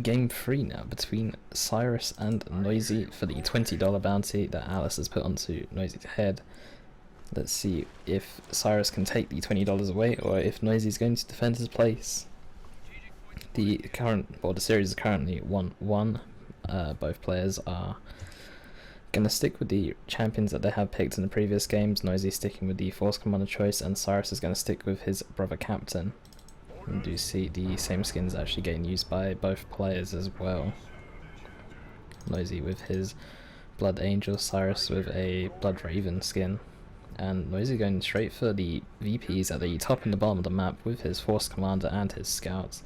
Game 3 now between Cyris and Noisy for the $20 bounty that Alice has put onto Noisy's head. Let's see if Cyris can take the $20 away or if Noisy is going to defend his place. The series is currently 1-1. Both players are going to stick with the champions that they have picked in the previous games. Noisy sticking with the Force Commander choice, and Cyris is going to stick with his brother captain. You do see the same skins actually getting used by both players as well. Noisy with his Blood Angel, Cyris with a Blood Raven skin. And Noisy going straight for the VPs at the top and the bottom of the map with his Force Commander and his Scouts.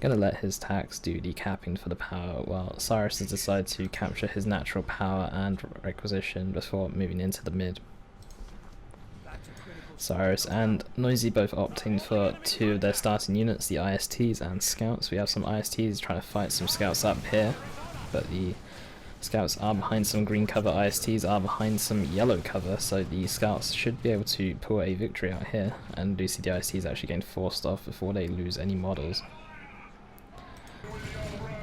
Gonna let his tax do the capping for the power, while Cyris has decided to capture his natural power and requisition before moving into the mid. Cyris and Noisy both opting for two of their starting units, the ISTs and Scouts. We have some ISTs trying to fight some Scouts up here, but the Scouts are behind some green cover, ISTs are behind some yellow cover, so the Scouts should be able to pull a victory out here, and do see the ISTs actually getting forced off before they lose any models.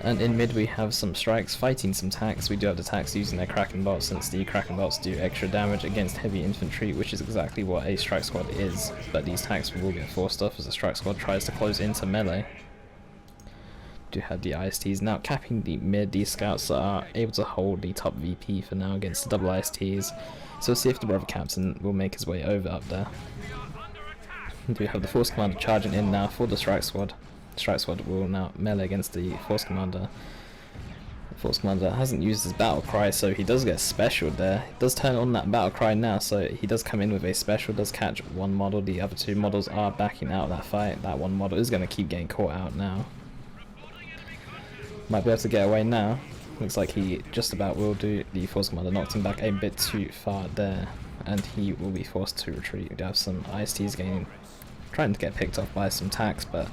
And in mid we have some strikes fighting some tanks. We do have the tanks using their Kraken bolts, since the Kraken bolts do extra damage against heavy infantry, which is exactly what a strike squad is, but these tanks will get forced off as the strike squad tries to close into melee. Do have the ISTs now capping the mid. These Scouts are able to hold the top VP for now against the double ISTs, so we'll see if the brother captain will make his way over up there. We do have the Force Commander charging in now for the strike squad. Strike squad will now melee against the Force Commander. The Force Commander hasn't used his battle cry, so he does get specialed there. He does turn on that battle cry now, so he does come in with a special, does catch one model. The other two models are backing out of that fight. That one model is going to keep getting caught out now. Might be able to get away now. Looks like he just about will do. The Force Commander knocked him back a bit too far there, and he will be forced to retreat. We have some ISTs trying to get picked off by some tanks, but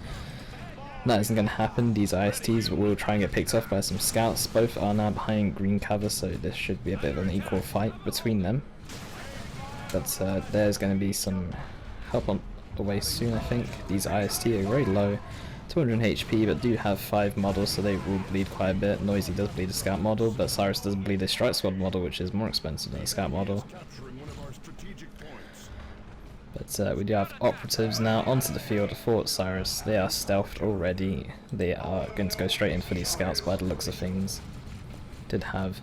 that isn't going to happen. These ISTs will try and get picked off by some Scouts. Both are now behind green cover, so this should be a bit of an equal fight between them. But there's going to be some help on the way soon, I think. These IST are very low, 200 HP, but do have 5 models, so they will bleed quite a bit. Noisy does bleed a Scout model, but Cyris does bleed a Strike Squad model, which is more expensive than a Scout model. But we do have operatives now onto the field for Cyris. They are stealthed already. They are going to go straight in for these Scouts by the looks of things. Did have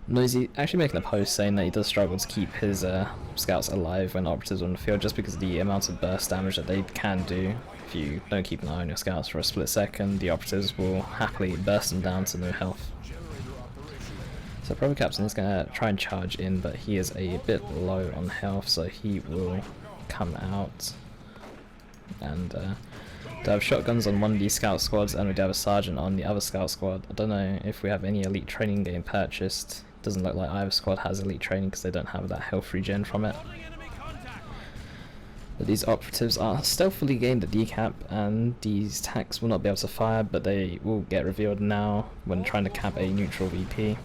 Noisy actually making a post saying that he does struggle to keep his Scouts alive when operatives are on the field, just because of the amount of burst damage that they can do. If you don't keep an eye on your Scouts for a split second, the operatives will happily burst them down to no health. So Brother Captain is going to try and charge in, but he is a bit low on health, so he will come out. And do have shotguns on one of these Scout squads, and we do have a Sergeant on the other Scout squad. I don't know if we have any elite training game purchased. Doesn't look like either squad has elite training because they don't have that health regen from it. But these operatives are stealthily gained a decap, and these tanks will not be able to fire, but they will get revealed now when trying to cap a neutral VP.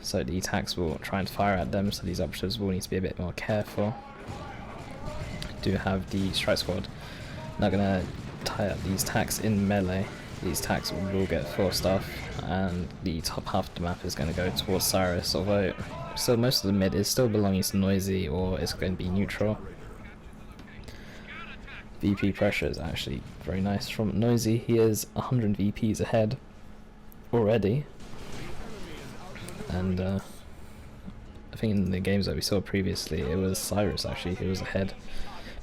So the attacks will try and fire at them, so these operatives will need to be a bit more careful. Do have the strike squad now going to tie up these attacks in melee. These attacks will get forced off, and the top half of the map is going to go towards Cyris, although still most of the mid is still belonging to Noisy, or it's going to be neutral. VP pressure is actually very nice from Noisy. He is 100 VPs ahead already. And I think in the games that we saw previously, it was Cyris actually who was ahead.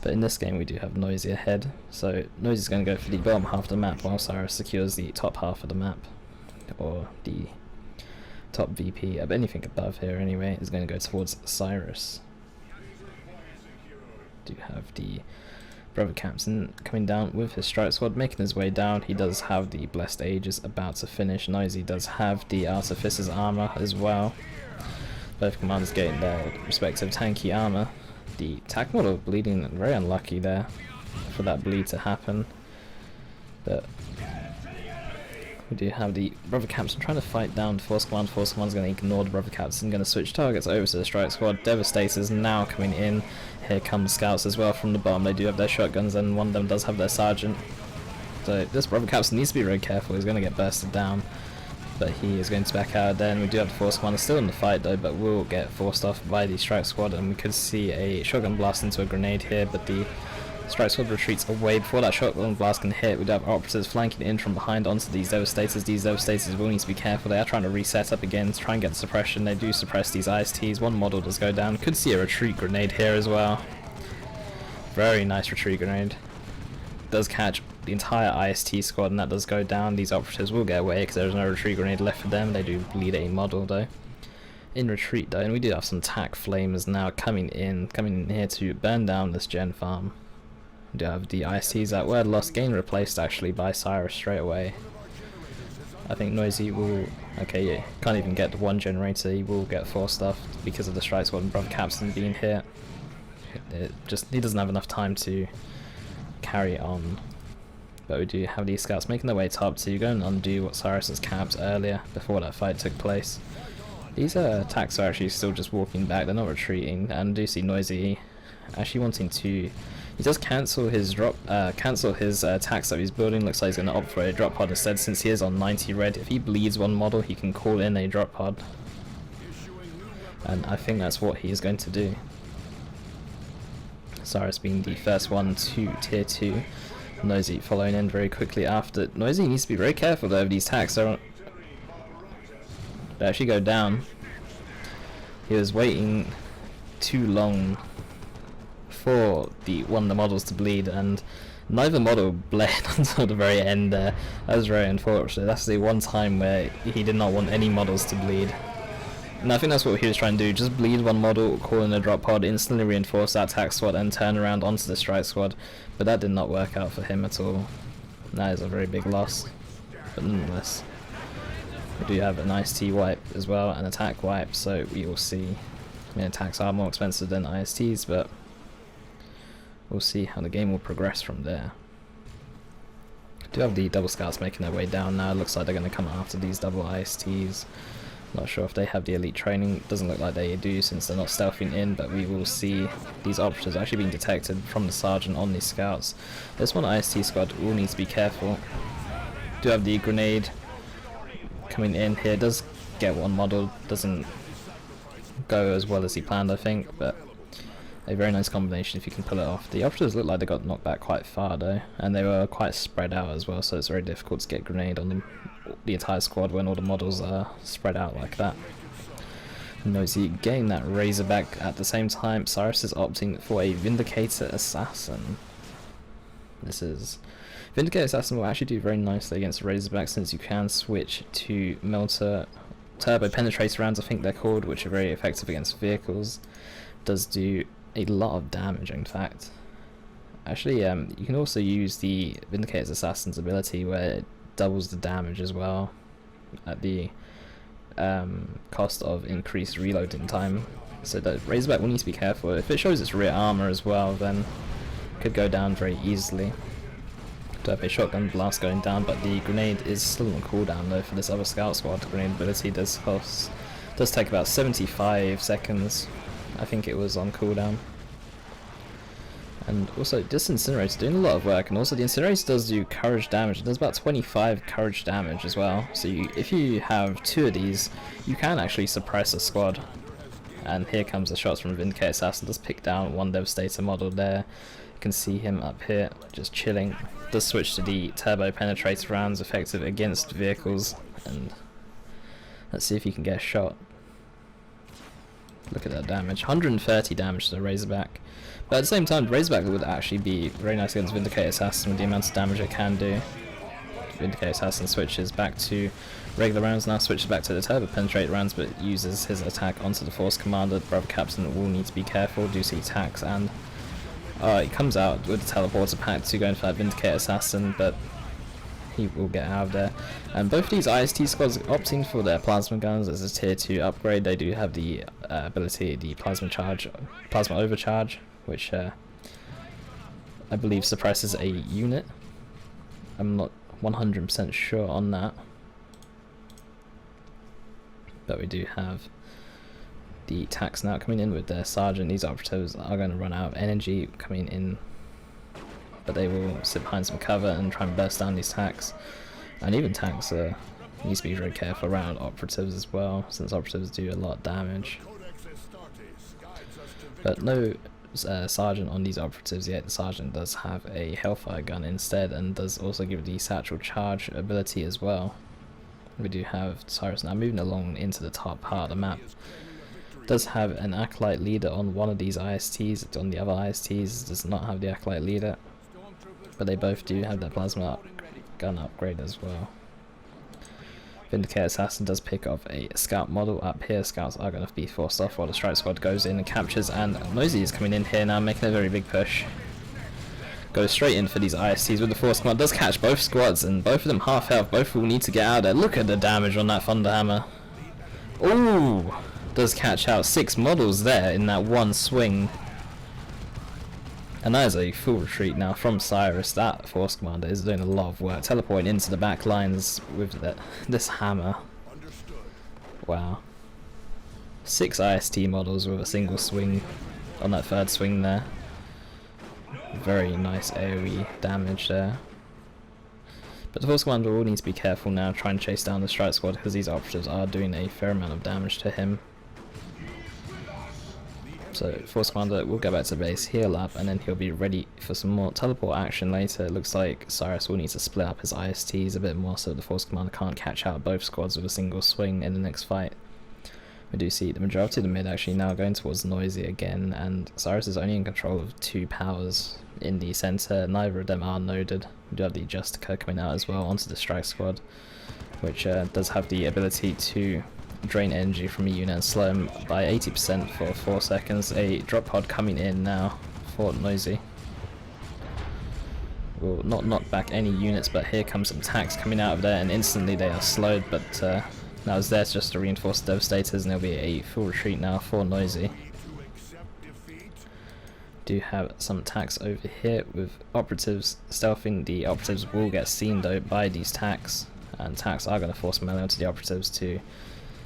But in this game we do have Noisy ahead, so Noisy's going to go for the bottom half of the map while Cyris secures the top half of the map, or the top VP. Anything above here anyway is going to go towards Cyris. Do have the Brother Captain coming down with his strike squad, making his way down. He does have the Blessed Aegis about to finish. Noisy does have the Artificer's armor as well. Both commanders getting their respective tanky armor. The attack model bleeding, very unlucky there for that bleed to happen. But we do have the Brother Captain trying to fight down Force Command. Force Command's going to ignore the Brother Captain, going to switch targets over to the strike squad. Devastator's now coming in. Here comes Scouts as well from the bottom. They do have their shotguns, and one of them does have their Sergeant. So this brother captain needs to be very careful. He's going to get bursted down, but he is going to back out. Then we do have the force commander still in the fight though, but will get forced off by the strike squad, and we could see a shotgun blast into a grenade here, but the strike squad retreats away before that shotgun blast can hit. We do have operatives flanking in from behind onto these devastators. These devastators will need to be careful. They are trying to reset up again to try and get suppression. They do suppress these ISTs. One model does go down. Could see a retreat grenade here as well. Very nice retreat grenade. Does catch the entire IST squad, and that does go down. These operatives will get away because there's no retreat grenade left for them. They do bleed a model though. In retreat though, and we do have some tac flamers now coming in here to burn down this gen farm. We do have the ISTs that were lost, gain replaced actually by Cyris straight away. I think Noisy will, okay, yeah, can't even get the one generator. He will get forced off because of the strike squad and brother captain being hit. He doesn't have enough time to carry on. But we do have these scouts making their way top to go and undo what Cyris has capped earlier before that fight took place. These attacks are actually still just walking back, they're not retreating, and I do see Noisy actually wanting to, he does cancel his attacks that he's building. Looks like he's going to opt for a drop pod instead, since he is on 90 red. If he bleeds one model, he can call in a drop pod, and I think that's what he is going to do. Cyris being the first one to tier 2. Noisy following in very quickly after. Noisy needs to be very careful though of these attacks. They actually go down. He was waiting too long for one of the models to bleed, and neither model bled until the very end there. That was very unfortunate. That's the one time where he did not want any models to bleed. And I think that's what he was trying to do, just bleed one model, call in a drop pod, instantly reinforce that attack squad and turn around onto the strike squad, but that did not work out for him at all. That is a very big loss, but nonetheless. We do have an IST wipe as well, an attack wipe, so we will see. I mean, attacks are more expensive than ISTs, but we'll see how the game will progress from there. We do have the double scouts making their way down now. It looks like they're going to come after these double ISTs. Not sure if they have the elite training. Doesn't look like they do since they're not stealthing in, but we will see these operatives actually being detected from the sergeant on these scouts. This one IST squad will need to be careful. Do have the grenade coming in here. Does get one model. Doesn't go as well as he planned, I think, but a very nice combination if you can pull it off. The operatives look like they got knocked back quite far though, and they were quite spread out as well, so it's very difficult to get grenade on them. The entire squad when all the models are spread out like that. Noisy getting that Razorback at the same time. Cyris is opting for a Vindicator Assassin. Vindicator Assassin will actually do very nicely against Razorback, since you can switch to Melter Turbo Penetrator rounds, I think they're called, which are very effective against vehicles. Does do a lot of damage, in fact. Actually, you can also use the Vindicator Assassin's ability where it doubles the damage as well at the cost of increased reloading time. So that Razorback will need to be careful. If it shows its rear armor as well, then it could go down very easily. To have a shotgun blast going down, but the grenade is still on cooldown though for this other scout squad. The grenade ability does take about 75 seconds. I think it was on cooldown. And also this incinerator doing a lot of work, and also the incinerator does do courage damage. It does about 25 courage damage as well, so if you have 2 of these, you can actually suppress a squad. And here comes the shots from Vindicator Assassin. Does pick down one Devastator model there. You can see him up here just chilling. Does switch to the Turbo Penetrator rounds, effective against vehicles, and let's see if he can get a shot. Look at that damage, 130 damage to the Razorback. But at the same time, Razorback would actually be very nice against Vindicator Assassin with the amount of damage it can do. Vindicator Assassin switches back to regular rounds now, switches back to the Turbo Penetrate rounds, but uses his attack onto the Force Commander. The Brother Captain will need to be careful, do see attacks, and he comes out with the Teleporter pack to go in for that Vindicator Assassin, but he will get out of there. And both of these IST squads opting for their plasma guns as a tier 2 upgrade. They do have the ability, the plasma overcharge, which I believe suppresses a unit. I'm not 100% sure on that, but we do have the tax now coming in with their sergeant. These operatives are going to run out of energy coming in but they will sit behind some cover and try and burst down these tanks. And even tanks needs to be very careful around operatives as well, since operatives do a lot of damage. But no sergeant on these operatives yet. The sergeant does have a hellfire gun instead, and does also give the satchel charge ability as well. We do have Cyris now moving along into the top part of the map. Does have an acolyte leader on one of these ISTs. On the other ISTs does not have the acolyte leader, but they both do have that plasma gun upgrade as well. Vindicator Assassin does pick up a scout model up here. Scouts are going to be forced off while the strike squad goes in and captures, and Noisy is coming in here now, making a very big push. Goes straight in for these ISTs with the force command. Does catch both squads, and both of them half health. Both will need to get out of there. Look at the damage on that Thunderhammer. Ooh, does catch out 6 models there in that one swing. And that is a full retreat now from Cyris. That force commander is doing a lot of work, teleporting into the back lines with this hammer. Wow. 6 IST models with a single swing on that third swing there. Very nice AoE damage there. But the force commander will need to be careful now, trying to chase down the strike squad, because these operatives are doing a fair amount of damage to him. So force commander will go back to base, heal up, and then he'll be ready for some more teleport action later. It looks like Cyris will need to split up his ISTs a bit more so the force commander can't catch out both squads with a single swing in the next fight. We do see the majority of the mid actually now going towards Noisy again, and Cyris is only in control of 2 powers in the center. Neither of them are noded. We do have the Justica coming out as well onto the strike squad, which does have the ability to drain energy from a unit and slow him by 80% for 4 seconds. A drop pod coming in now for Noisy. Will not knock back any units, but here comes some attacks coming out of there, and instantly they are slowed, but now it's there just to reinforce the Devastators, and there'll be a full retreat now for Noisy. Do have some attacks over here with operatives stealthing. The operatives will get seen though by these tanks, and tanks are going to force melee onto the operatives too,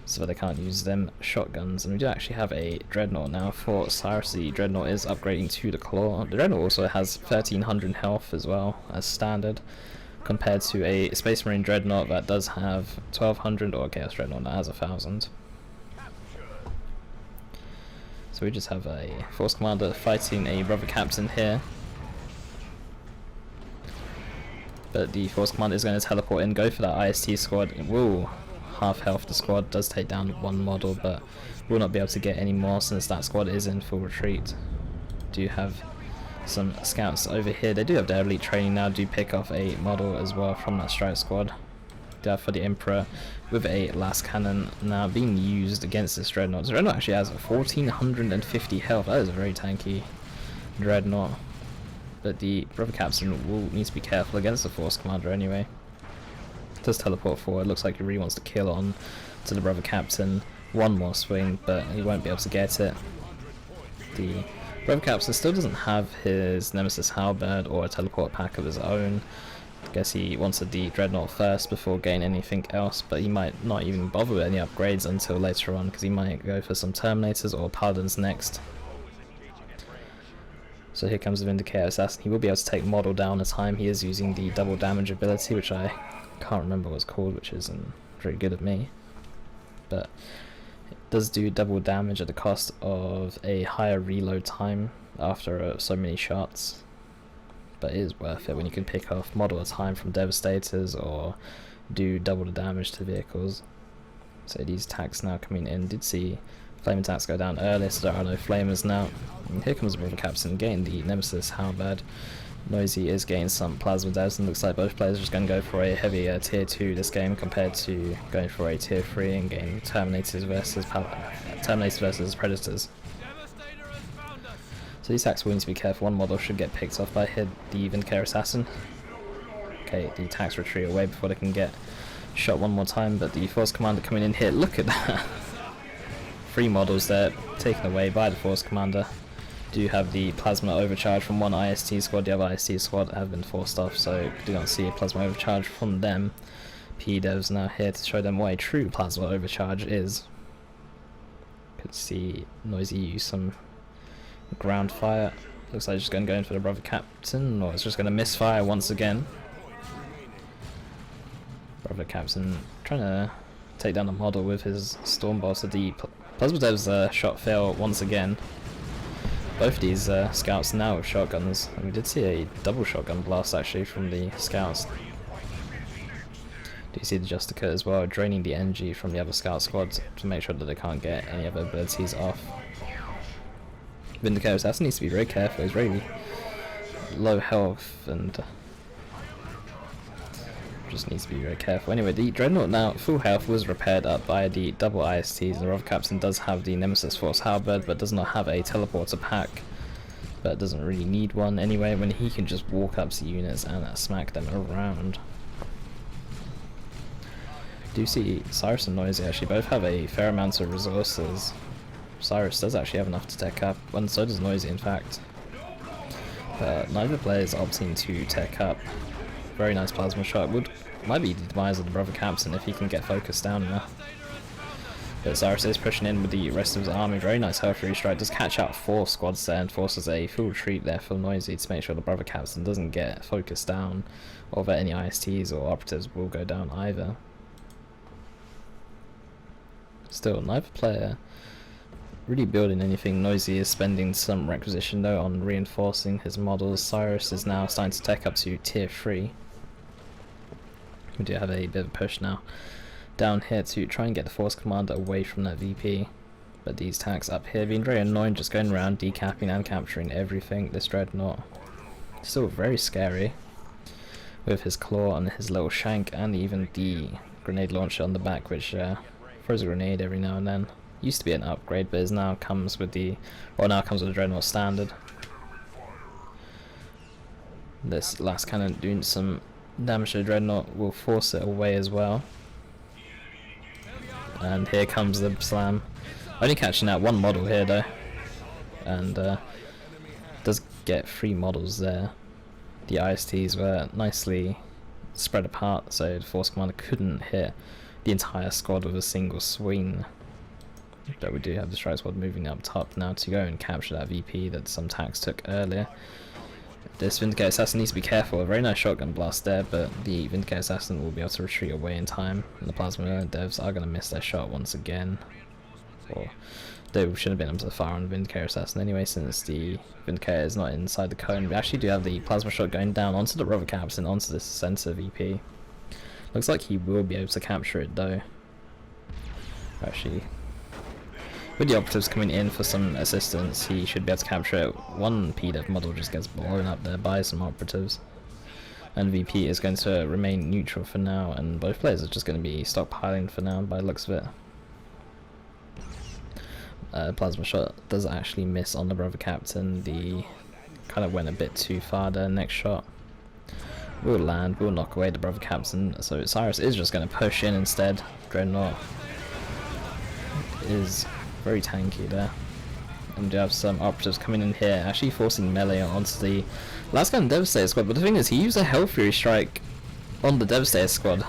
so they can't use them shotguns. And we do actually have a Dreadnought now for Cyris. The Dreadnought is upgrading to the Claw. The Dreadnought also has 1300 health as well as standard, compared to a Space Marine Dreadnought that does have 1200, or a Chaos Dreadnought that has 1000. So we just have a Force Commander fighting a Brother Captain here. But the Force Commander is going to teleport in, go for that IST squad. It will half health the squad, does take down 1 model, but will not be able to get any more since that squad is in full retreat. Do have some scouts over here. They do have their elite training now, do pick off a model as well from that strike squad. Do have for the Emperor with a last cannon now being used against this Dreadnought. The Dreadnought actually has 1450 health. That is a very tanky Dreadnought. But the Brother Captain will need to be careful against the Force Commander anyway. Does teleport forward. Looks like he really wants to kill on to the Brother Captain. 1 more swing, but he won't be able to get it. The Brother Captain still doesn't have his Nemesis Halberd or a teleport pack of his own. I guess he wanted the Dreadnought first before getting anything else, but he might not even bother with any upgrades until later on, because he might go for some Terminators or Paladins next. So here comes the Vindicator Assassin. He will be able to take model down a time. He is using the double damage ability, which I can't remember what it's called, which isn't very good at me. But it does do double damage at the cost of a higher reload time after so many shots. But it is worth it when you can pick off model a time from Devastators or do double the damage to vehicles. So these attacks now coming in. Did see flame attacks go down earlier, so there are no flamers now. And here comes the Brother Captain getting the Nemesis Halberd. Noisy is getting some plasma devs, and looks like both players are just going to go for a heavy tier 2 this game compared to going for a tier 3 and getting Terminators versus Predators. So these attacks will need to be careful. 1 model should get picked off by the Vindicator Assassin. Okay, the attacks retreat away before they can get shot 1 more time, but the Force Commander coming in here, look at that! 3 models there taken away by the Force Commander. Do have the plasma overcharge from 1 IST squad. The other IST squad have been forced off, so do not see a plasma overcharge from them. P-Devs now here to show them what a true plasma overcharge is. Could see Noisy use some ground fire Looks like it's just going to go in for the brother captain, or it's just going to misfire once again. Brother captain trying to take down the model with his storm boss. The plasma dev's shot fail once again. Both of these scouts now with shotguns, and we did see a double shotgun blast actually from the scouts. Do you see the Justica as well, draining the energy from the other scout squads to make sure that they can't get any other abilities off. Vindicator Assassin needs to be very careful, he's really low health and just needs to be very careful. Anyway, the Dreadnought now full health was repaired up by the double ISTs. The Rover Captain does have the Nemesis Force Halberd but does not have a teleporter pack, but doesn't really need one anyway when he can just walk up to units and smack them around. Do see Cyris and Noisy actually both have a fair amount of resources. Cyris does actually have enough to tech up, and so does Noisy in fact. But neither player is opting to tech up. Very nice plasma shot. Might be the demise of the brother captain if he can get focused down enough. But Cyris is pushing in with the rest of his army. Very nice health restrike. Does catch out 4 squads there and forces a full retreat there for Noisy to make sure the brother captain doesn't get focused down, or that any ISTs or operatives will go down either. Still, neither player really building anything. Noisy is spending some requisition though on reinforcing his models. Cyris is now starting to tech up to tier 3. We do have a bit of a push now down here to try and get the force commander away from that VP. But these tanks up here being very annoying, just going around decapping and capturing everything. This Dreadnought still very scary with his claw and his little shank, and even the grenade launcher on the back, which throws a grenade every now and then. Used to be an upgrade, but now comes with the Dreadnought standard. This last cannon doing some damage to the Dreadnought will force it away as well. And here comes the slam. Only catching out one model here though, and does get 3 models there. The ISTs were nicely spread apart, so the force commander couldn't hit the entire squad with a single swing. But we do have the strike squad moving up top now to go and capture that VP that some tanks took earlier. This Vindicator Assassin needs to be careful. A very nice shotgun blast there, but the Vindicator Assassin will be able to retreat away in time. And the Plasma devs are going to miss their shot once again. Or they should have been able to fire on the Vindicator Assassin anyway, since the Vindicator is not inside the cone. We actually do have the plasma shot going down onto the Rover Captain, onto this center VP. Looks like he will be able to capture it though. Actually, with the operatives coming in for some assistance, he should be able to capture it. One PDEV model just gets blown up there by some operatives. And VP is going to remain neutral for now, and both players are just going to be stockpiling for now by the looks of it. Plasma shot does actually miss on the brother captain. The kind of went a bit too far there. Next shot will land, will knock away the brother captain. So Cyris is just going to push in instead. Dreadnought is very tanky there. And we have some operatives coming in here, actually forcing melee onto the last gun Devastator squad. But the thing is, he used a Hell Fury strike on the Devastator squad,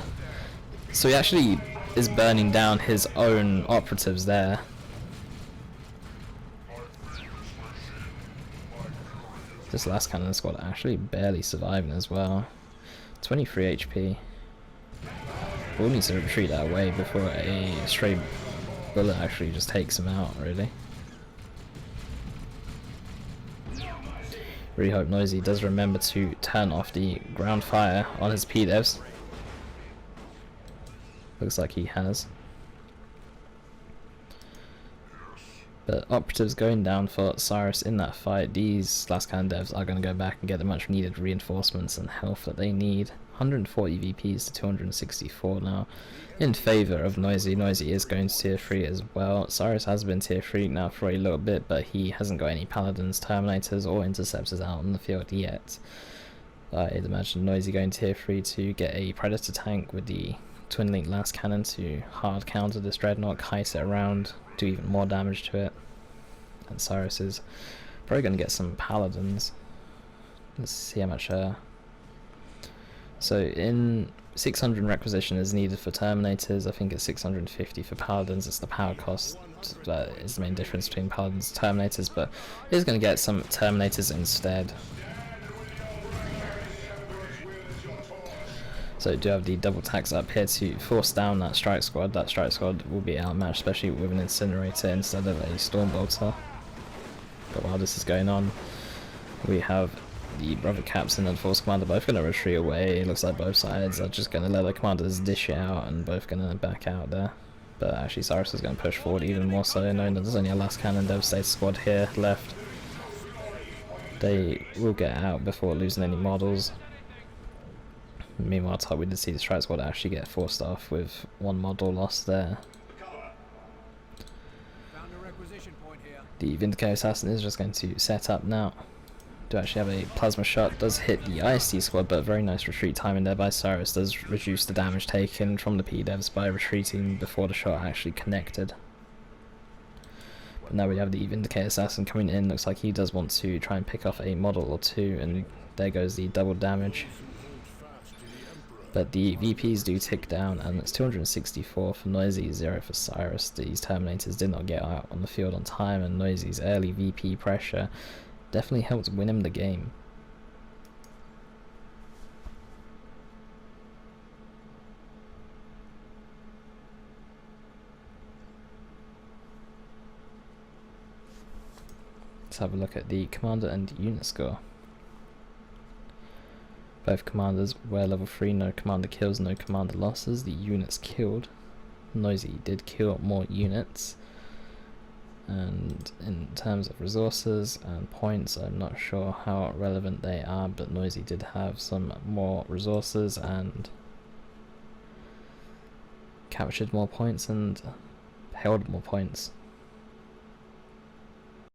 so he actually is burning down his own operatives there. This last cannon squad actually barely surviving as well. 23 HP. We'll need to retreat that away before a stray bullet actually just takes him out, really. Really hope Noisy does remember to turn off the ground fire on his PDEVs. Looks like he has. But operatives going down for Cyris in that fight. These last cannon devs are going to go back and get the much needed reinforcements and health that they need. 140 VPs to 264 now in favour of Noisy. Noisy is going to tier 3 as well. Cyris has been tier 3 now for a little bit, but he hasn't got any paladins, terminators or interceptors out on the field yet. I'd imagine Noisy going tier 3 to get a predator tank with the twin link last cannon to hard counter this dreadnought, kite it around, do even more damage to it. And Cyris is probably going to get some paladins. Let's see how much So in 600 requisition is needed for Terminators. I think it's 650 for Paladins. It's the power cost that is the main difference between Paladins and Terminators, but it's going to get some Terminators instead. So do have the double tax up here to force down that strike squad. That strike squad will be outmatched, especially with an incinerator instead of a storm bolter. But while this is going on, we have the brother captain and force commander both going to retreat away. It looks like both sides are just going to let the commanders dish it out and both going to back out there. But actually Cyris is going to push forward even more so, knowing that there's only a last cannon Devastator squad here left. They will get out before losing any models. Meanwhile, we did see the strike squad actually get forced off with one model lost there. The Vindicator Assassin is just going to set up now. Do actually have a plasma shot, does hit the IST squad, but very nice retreat timing there by Cyris. Does reduce the damage taken from the P-Devs by retreating before the shot actually connected. But now we have the Vindicator Assassin coming in. Looks like he does want to try and pick off a model or two, and there goes the double damage. But the VPs do tick down, and it's 264 for Noisy, 0 for Cyris. These Terminators did not get out on the field on time, and Noisy's early VP pressure definitely helped win him the game. Let's have a look at the commander and unit score. Both commanders were level 3, no commander kills, no commander losses. The units killed. Noisy did kill more units. And in terms of resources and points, I'm not sure how relevant they are, but Noisy did have some more resources and captured more points and held more points.